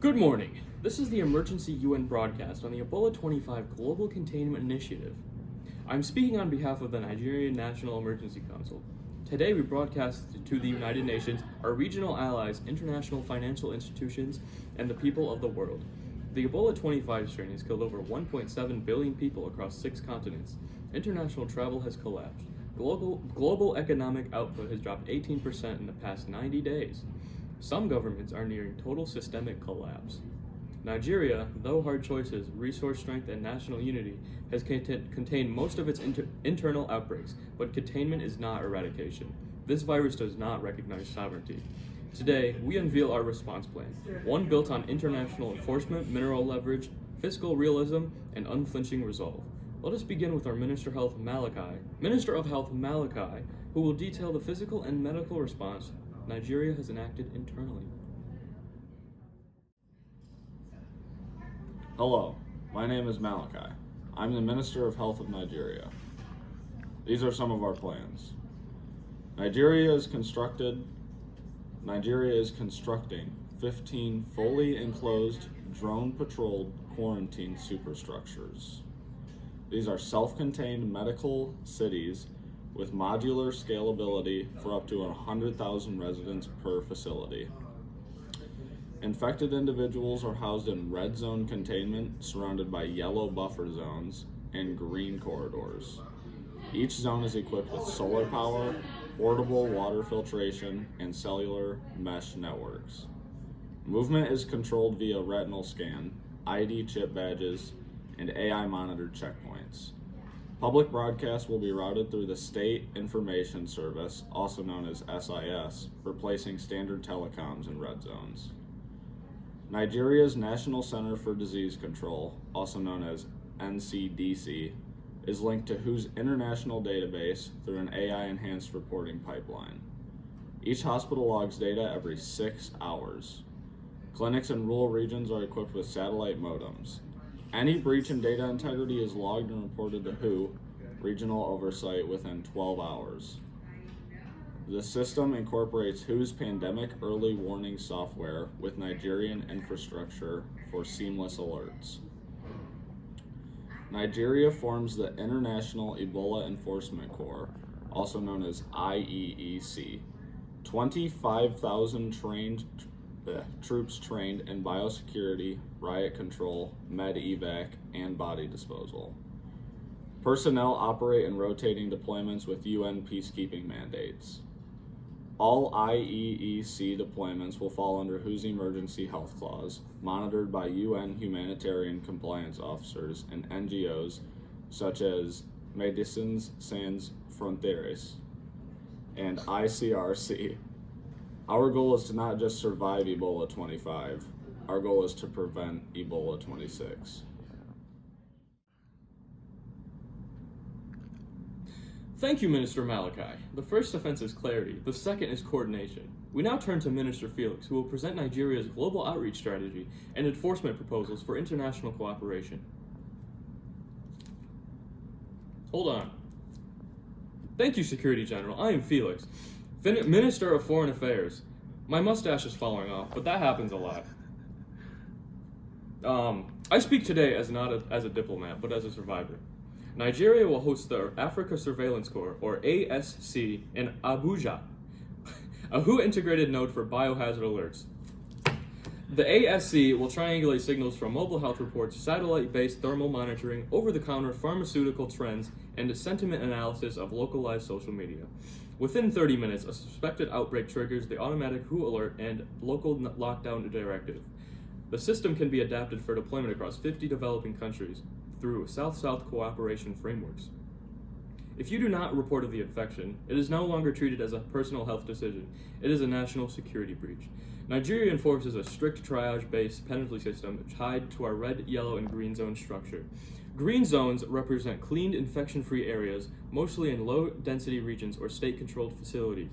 Good morning. This is the emergency UN broadcast on the Ebola-25 Global Containment Initiative. I'm speaking on behalf of the Nigerian National Emergency Council. Today we broadcast to the United Nations, our regional allies, international financial institutions, and the people of the world. The Ebola-25 strain has killed over 1.7 billion people across 6 continents. International travel has collapsed. Global economic output has dropped 18% in the past 90 days. Some governments are nearing total systemic collapse. Nigeria, though hard choices, resource strength, and national unity, has contained most of its internal outbreaks, but containment is not eradication. This virus does not recognize sovereignty. Today, we unveil our response plan, one built on international enforcement, mineral leverage, fiscal realism, and unflinching resolve. Let us begin with our Minister of Health Malachi, who will detail the physical and medical response Nigeria has enacted internally. Hello, my name is Malachi. I'm the Minister of Health of Nigeria. These are some of our plans. Nigeria is constructing 15 fully enclosed, drone-patrolled quarantine superstructures. These are self-contained medical cities with modular scalability for up to 100,000 residents per facility. Infected individuals are housed in red zone containment surrounded by yellow buffer zones and green corridors. Each zone is equipped with solar power, portable water filtration, and cellular mesh networks. Movement is controlled via retinal scan, ID chip badges, and AI monitored checkpoints. Public broadcasts will be routed through the State Information Service, also known as SIS, replacing standard telecoms in red zones. Nigeria's National Center for Disease Control, also known as NCDC, is linked to WHO's international database through an AI-enhanced reporting pipeline. Each hospital logs data every 6 hours. Clinics in rural regions are equipped with satellite modems. Any breach in data integrity is logged and reported to WHO, regional oversight, within 12 hours. The system incorporates WHO's pandemic early warning software with Nigerian infrastructure for seamless alerts. Nigeria forms the International Ebola Enforcement Corps, also known as IEEC. 25,000 troops trained in biosecurity, riot control, med-evac, and body disposal. Personnel operate in rotating deployments with UN peacekeeping mandates. All IEEC deployments will fall under WHO's Emergency Health Clause, monitored by UN humanitarian compliance officers and NGOs such as Médecins Sans Frontières and ICRC. Our goal is to not just survive Ebola-25, our goal is to prevent Ebola-26. Thank you, Minister Malachi. The first offense is clarity, the second is coordination. We now turn to Minister Felix, who will present Nigeria's global outreach strategy and enforcement proposals for international cooperation. Hold on. Thank you, Security General. I am Felix, Minister of Foreign Affairs. My mustache is falling off, but that happens a lot. I speak today as not as a diplomat, but as a survivor. Nigeria will host the Africa Surveillance Corps, or ASC, in Abuja, a WHO integrated node for biohazard alerts. The ASC will triangulate signals from mobile health reports, satellite-based thermal monitoring, over-the-counter pharmaceutical trends, and sentiment analysis of localized social media. Within 30 minutes, a suspected outbreak triggers the automatic WHO alert and local lockdown directive. The system can be adapted for deployment across 50 developing countries through South-South cooperation frameworks. If you do not report the infection, it is no longer treated as a personal health decision. It is a national security breach. Nigeria enforces a strict triage-based penalty system tied to our red, yellow, and green zone structure. Green zones represent cleaned, infection-free areas, mostly in low-density regions or state-controlled facilities.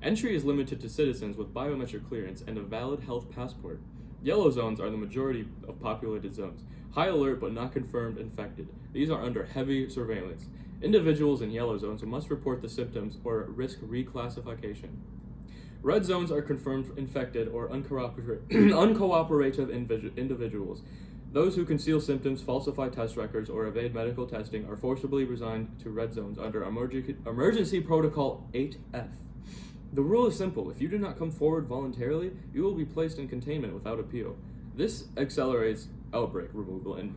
Entry is limited to citizens with biometric clearance and a valid health passport. Yellow zones are the majority of populated zones. High alert but not confirmed infected. These are under heavy surveillance. Individuals in yellow zones must report the symptoms or risk reclassification. Red zones are confirmed infected or uncooperative individuals. Those who conceal symptoms, falsify test records, or evade medical testing are forcibly resigned to red zones under Emergency Protocol 8F. The rule is simple. If you do not come forward voluntarily, you will be placed in containment without appeal. This accelerates outbreak removal and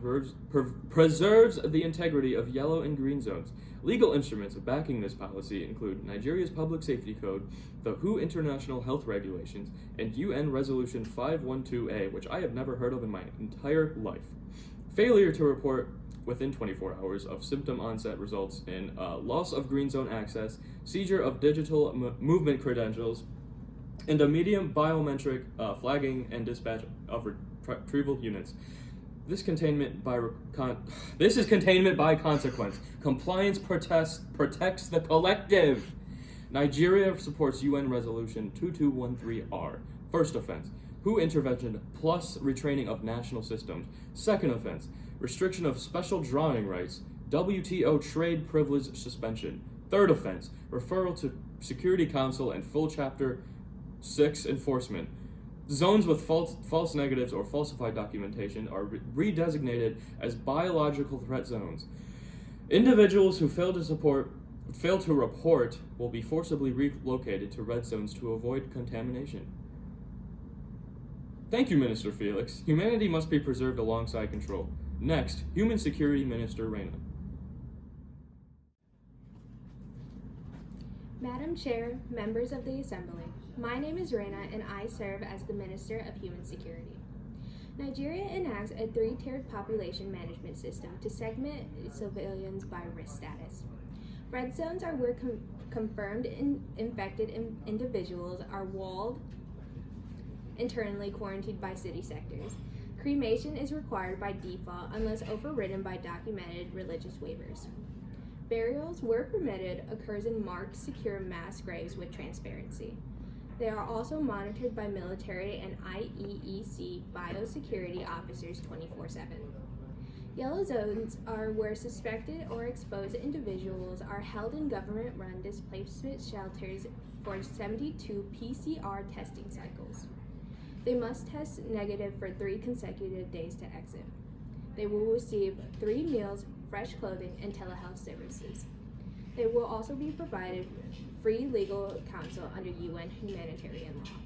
preserves the integrity of yellow and green zones. Legal instruments backing this policy include Nigeria's Public Safety Code, the WHO International Health Regulations, and UN Resolution 512A, which I have never heard of in my entire life. Failure to report within 24 hours of symptom onset results in loss of green zone access, seizure of digital movement credentials, and immediate biometric flagging and dispatch of retrieval units. This is containment by consequence. Compliance protects the collective. Nigeria supports UN Resolution 2213R. First offense, WHO intervention plus retraining of national systems. Second offense, restriction of special drawing rights, WTO trade privilege suspension. Third offense, referral to Security Council and full Chapter 6 enforcement. Zones with false negatives or falsified documentation are redesignated as biological threat zones. Individuals who fail to report will be forcibly relocated to red zones to avoid contamination. Thank you, Minister Felix. Humanity must be preserved alongside control. Next, Human Security Minister Reina. Madam Chair, members of the Assembly, my name is Reina and I serve as the Minister of Human Security. Nigeria enacts a three-tiered population management system to segment civilians by risk status. Red zones are where confirmed infected individuals are walled, internally quarantined by city sectors. Cremation is required by default unless overridden by documented religious waivers. Burials, where permitted, occurs in marked, secure mass graves with transparency. They are also monitored by military and IEEC biosecurity officers 24/7. Yellow zones are where suspected or exposed individuals are held in government-run displacement shelters for 72 PCR testing cycles. They must test negative for 3 consecutive days to exit. They will receive 3 meals, fresh clothing, and telehealth services. They will also be provided free legal counsel under UN humanitarian law.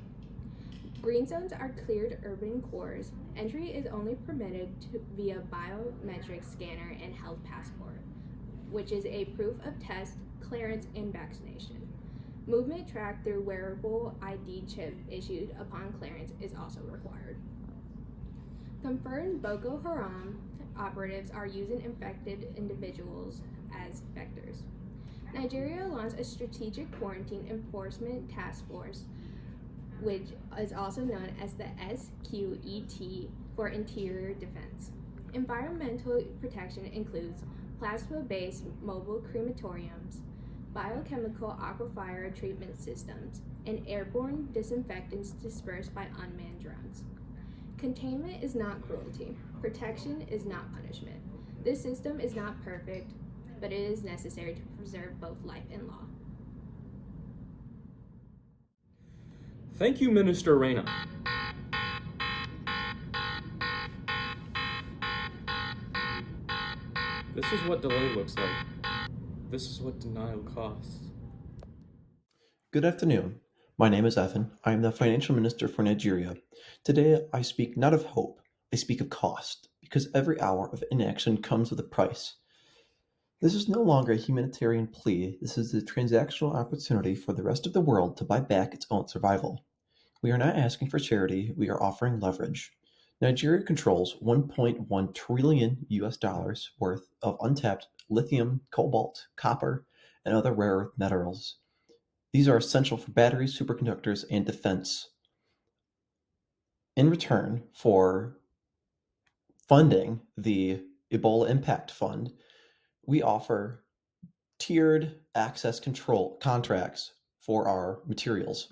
Green zones are cleared urban cores. Entry is only permitted via biometric scanner and health passport, which is a proof of test, clearance, and vaccination. Movement tracked through wearable ID chip issued upon clearance is also required. Confirmed Boko Haram operatives are using infected individuals as vectors. Nigeria launched a strategic quarantine enforcement task force, which is also known as the SQET for Interior Defense. Environmental protection includes plasma-based mobile crematoriums, biochemical aquifer treatment systems, and airborne disinfectants dispersed by unmanned drones. Containment is not cruelty. Protection is not punishment. This system is not perfect, but it is necessary to preserve both life and law. Thank you, Minister Reina. This is what delay looks like. This is what denial costs. Good afternoon. My name is Evan. I am the Financial Minister for Nigeria. Today, I speak not of hope, I speak of cost, because every hour of inaction comes with a price. This is no longer a humanitarian plea. This is a transactional opportunity for the rest of the world to buy back its own survival. We are not asking for charity, we are offering leverage. Nigeria controls $1.1 trillion worth of untapped lithium, cobalt, copper, and other rare earth metals. These are essential for batteries, superconductors, and defense. In return for funding the Ebola Impact Fund, we offer tiered access control contracts for our materials.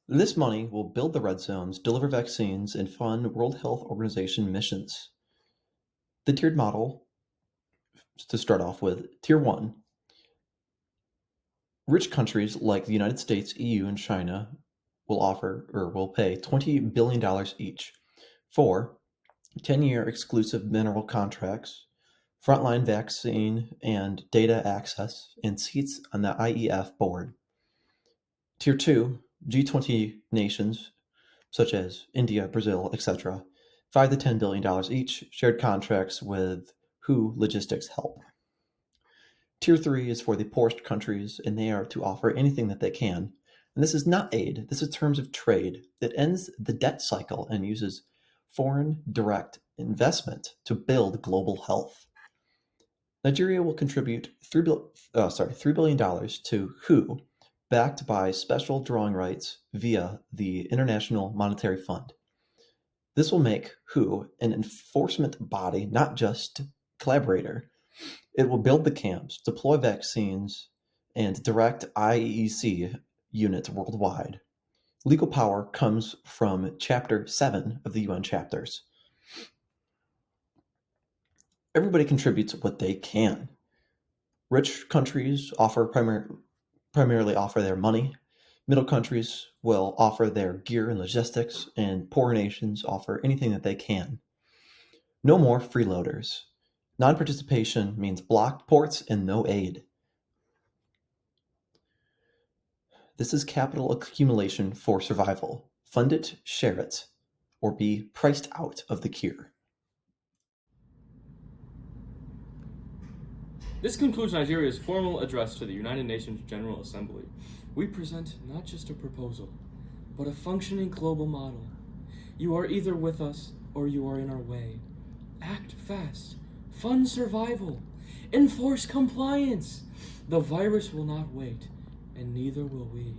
This money will build the red zones, deliver vaccines, and fund World Health Organization missions. The tiered model, to start off with, Tier 1 Rich countries like the United States, EU, and China will pay $20 billion each for 10-year exclusive mineral contracts, frontline vaccine and data access, and seats on the IEF board. Tier 2, G20 nations such as India, Brazil, etc., $5 to $10 billion each, shared contracts with WHO Logistics Help. Tier 3 is for the poorest countries, and they are to offer anything that they can. And this is not aid, this is terms of trade that ends the debt cycle and uses foreign direct investment to build global health. Nigeria will contribute $3 billion to WHO, backed by special drawing rights via the International Monetary Fund. This will make WHO an enforcement body, not just collaborator. It will build the camps, deploy vaccines, and direct IEC units worldwide. Legal power comes from Chapter 7 of the UN chapters. Everybody contributes what they can. Rich countries primarily offer their money. Middle countries will offer their gear and logistics, and poor nations offer anything that they can. No more freeloaders. Non-participation means blocked ports and no aid. This is capital accumulation for survival. Fund it, share it, or be priced out of the cure. This concludes Nigeria's formal address to the United Nations General Assembly. We present not just a proposal, but a functioning global model. You are either with us or you are in our way. Act fast. Fund survival. Enforce compliance. The virus will not wait, and neither will we.